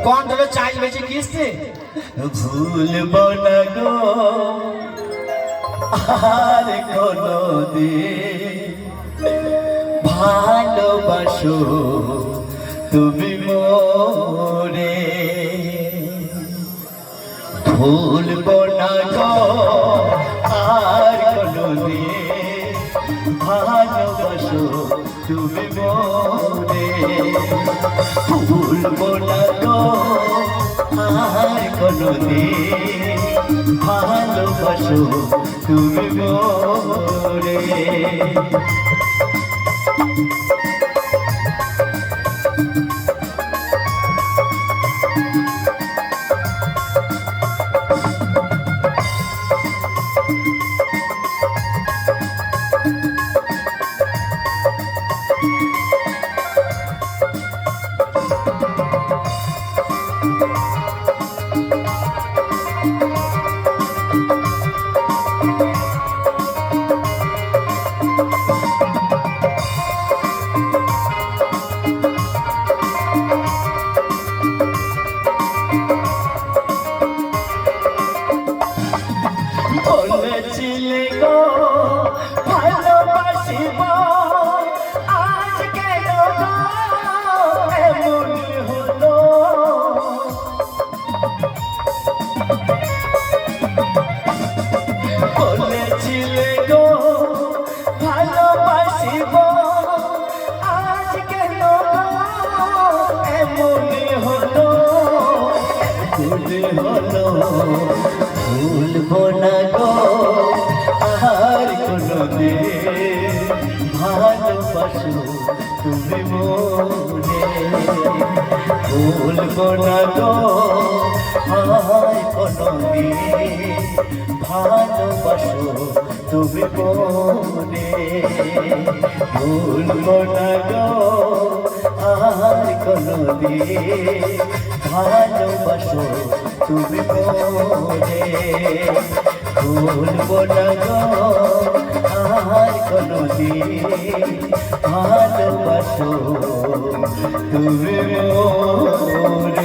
কন্ট্রোলে চাই বেঁচে কিসতে ভুলব না গো আর কোনদিন ভালোবাসো তুমি মোরে ভুলব না গো আর কোনদিন ভালোবাসো তুমি মোরে ভুলব না গো আর কোনদিন ভালোবাসো তুমি মোরে বলেছিলে গো ভালোবাসিব আজ কেন এমন হলো বলেছিলে গো ভালোবাসিব আজ কেন এমন হলো হলো ভুলব না গো আর কোনদিন ভালোবাসো তুমি মোরে ভুলব না গো আর কোনদিন ভালোবাসো তুমি মোরে ভুলব না গো আর কোনদিন ভালোবাসো তুমি মোরে ভুলব না গো আর কোনদিন ভালোবাসো তুমি মোরে